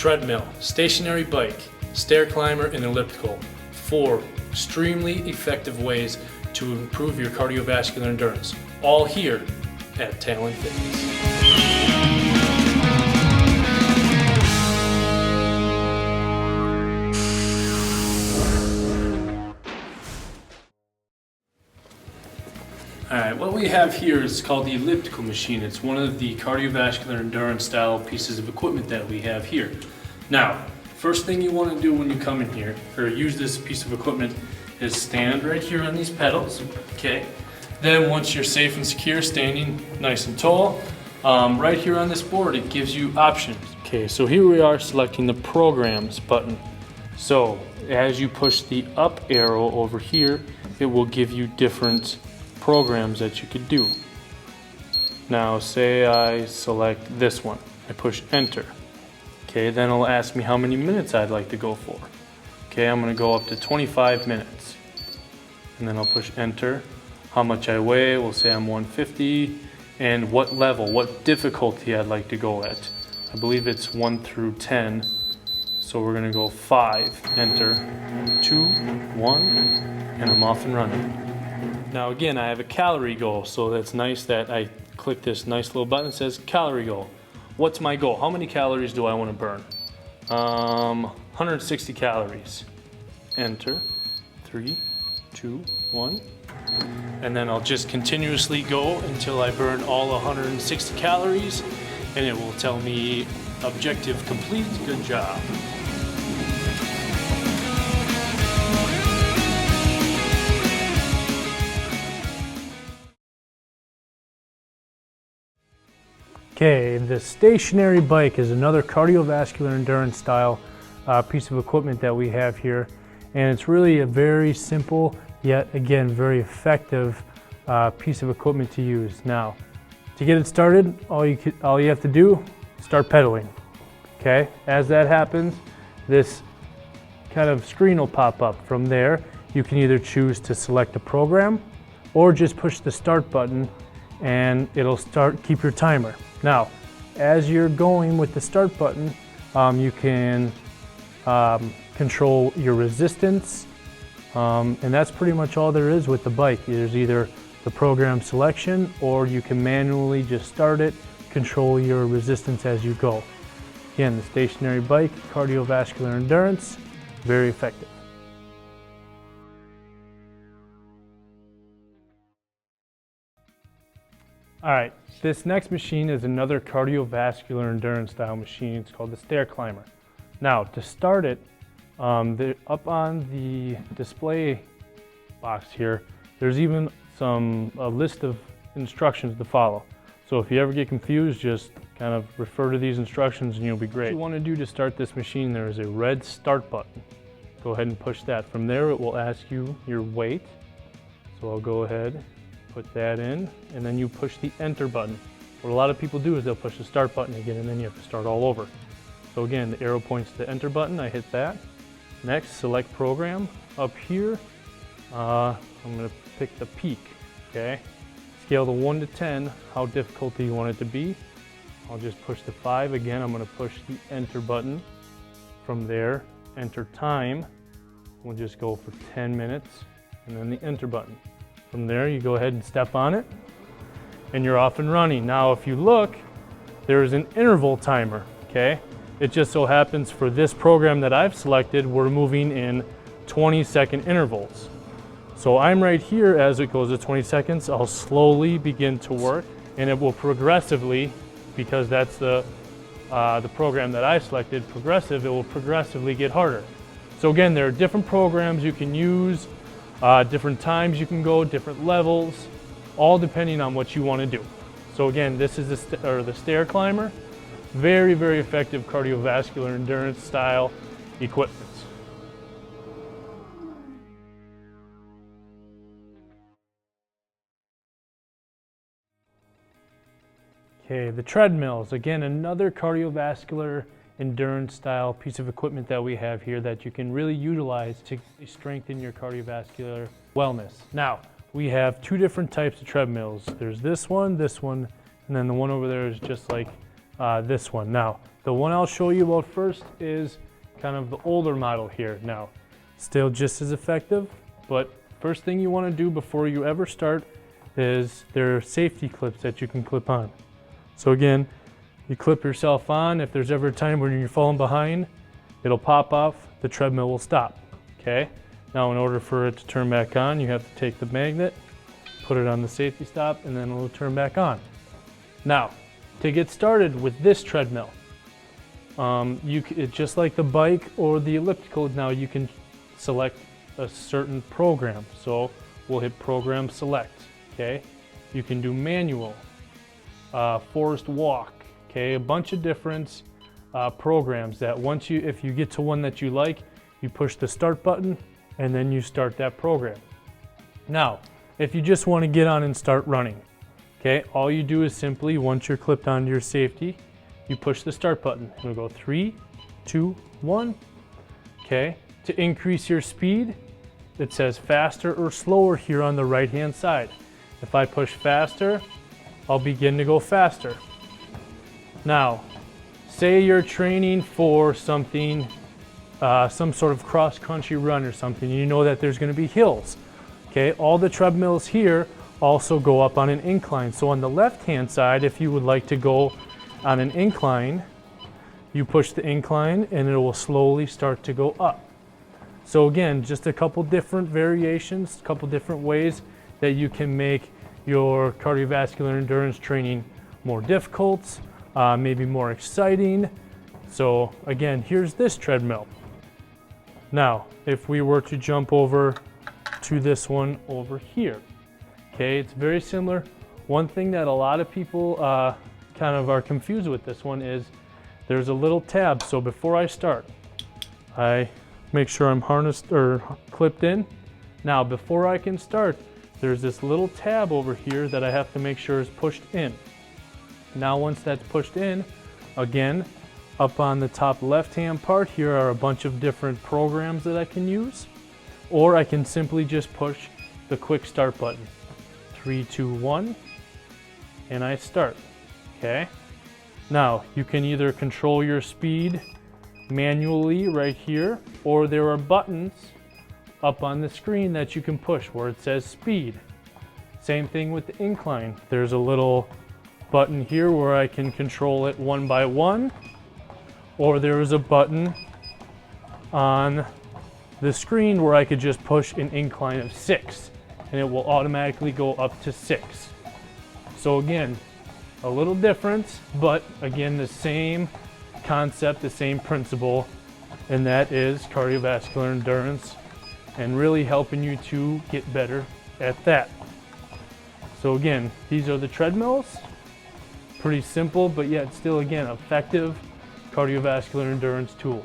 treadmill, stationary bike, stair climber, and elliptical. 4 extremely effective ways to improve your cardiovascular endurance. All here at Talon Fitness. Alright, what we have here is called the elliptical machine. It's one of the cardiovascular endurance style pieces of equipment that we have here. Now, first thing you want to do when you come in here, or use this piece of equipment, is stand right here on these pedals, okay? Then once you're safe and secure, standing nice and tall, right here on this board, it gives you options. Okay, so here we are selecting the programs button. So as you push the up arrow over here, it will give you different programs that you could do. Now say I select this one, I push enter. Okay, then it'll ask me how many minutes I'd like to go for. Okay, I'm gonna go up to 25 minutes. And then I'll push enter. How much I weigh, we'll say I'm 150. And what level, what difficulty I'd like to go at. I believe it's 1 through 10. So we're gonna go 5, enter, 2, 1, and I'm off and running. Now again, I have a calorie goal, so that's nice that I click this nice little button that says calorie goal. What's my goal? How many calories do I want to burn? 160 calories. Enter. 3, 2, 1. And then I'll just continuously go until I burn all 160 calories, and it will tell me objective complete, good job. Okay, the stationary bike is another cardiovascular endurance style piece of equipment that we have here, and it's really a very simple yet again very effective piece of equipment to use. Now, to get it started, all you have to do, start pedaling. Okay, as that happens, this kind of screen will pop up. From there, you can either choose to select a program or just push the start button and it'll keep your timer. Now, as you're going with the start button, you can control your resistance, and that's pretty much all there is with the bike. There's either the program selection, or you can manually just start it, control your resistance as you go. Again, the stationary bike, cardiovascular endurance, very effective. All right, this next machine is another cardiovascular endurance style machine. It's called the stair climber. Now, to start it, up on the display box here, there's even a list of instructions to follow. So if you ever get confused, just kind of refer to these instructions and you'll be great. What you want to do to start this machine, there is a red start button. Go ahead and push that. From there, it will ask you your weight. So I'll go ahead, put that in, and then you push the enter button. What a lot of people do is they'll push the start button again, and then you have to start all over. So again, the arrow points to the enter button, I hit that. Next, select program. Up here, I'm gonna pick the peak, okay? Scale the 1 to 10, how difficult do you want it to be? I'll just push the 5 again, I'm gonna push the enter button. From there, enter time. We'll just go for 10 minutes, and then the enter button. From there, you go ahead and step on it, and you're off and running. Now, if you look, there's an interval timer, okay? It just so happens for this program that I've selected, we're moving in 20-second intervals. So I'm right here as it goes to 20 seconds. I'll slowly begin to work, and it will progressively, because that's the program that I selected, progressive, it will progressively get harder. So again, there are different programs you can use, different times you can go, different levels, all depending on what you want to do. So again, this is the stair climber. Very, very effective cardiovascular endurance style equipment. Okay, the treadmills, again, another cardiovascular endurance style piece of equipment that we have here that you can really utilize to strengthen your cardiovascular wellness. Now, we have two different types of treadmills. There's this one, and then the one over there is just like this one. Now, the one I'll show you about first is kind of the older model here. Now, still just as effective, but first thing you want to do before you ever start is there are safety clips that you can clip on. So again, you clip yourself on. If there's ever a time when you're falling behind, it'll pop off, the treadmill will stop, okay? Now in order for it to turn back on, you have to take the magnet, put it on the safety stop, and then it'll turn back on. Now, to get started with this treadmill, just like the bike or the elliptical, now you can select a certain program. So we'll hit program select, okay? You can do manual, forced walk, okay? A bunch of different programs that if you get to one that you like, you push the start button and then you start that program. Now, if you just want to get on and start running, okay, all you do is simply, once you're clipped onto your safety, you push the start button. It'll go 3, 2, 1, okay? To increase your speed, it says faster or slower here on the right-hand side. If I push faster, I'll begin to go faster. Now, say you're training for something, some sort of cross-country run or something, you know that there's gonna be hills, okay? All the treadmills here also go up on an incline. So on the left-hand side, if you would like to go on an incline, you push the incline and it will slowly start to go up. So again, just a couple different variations, a couple different ways that you can make your cardiovascular endurance training more difficult, maybe more exciting. So again, here's this treadmill. Now, if we were to jump over to this one over here, okay, it's very similar. One thing that a lot of people kind of are confused with this one is there's a little tab. So before I start, I make sure I'm harnessed or clipped in. Now, before I can start, there's this little tab over here that I have to make sure is pushed in. Now, once that's pushed in, again, up on the top left-hand part here are a bunch of different programs that I can use, or I can simply just push the quick start button. 3, 2, 1, and I start, okay? Now, you can either control your speed manually right here, or there are buttons up on the screen that you can push where it says speed. Same thing with the incline. There's a little button here where I can control it one by one, or there is a button on the screen where I could just push an incline of 6 and it will automatically go up to 6. So again, a little different, but again, the same concept, the same principle, and that is cardiovascular endurance and really helping you to get better at that. So again, these are the treadmills. Pretty simple, but yet still, again, effective cardiovascular endurance tools.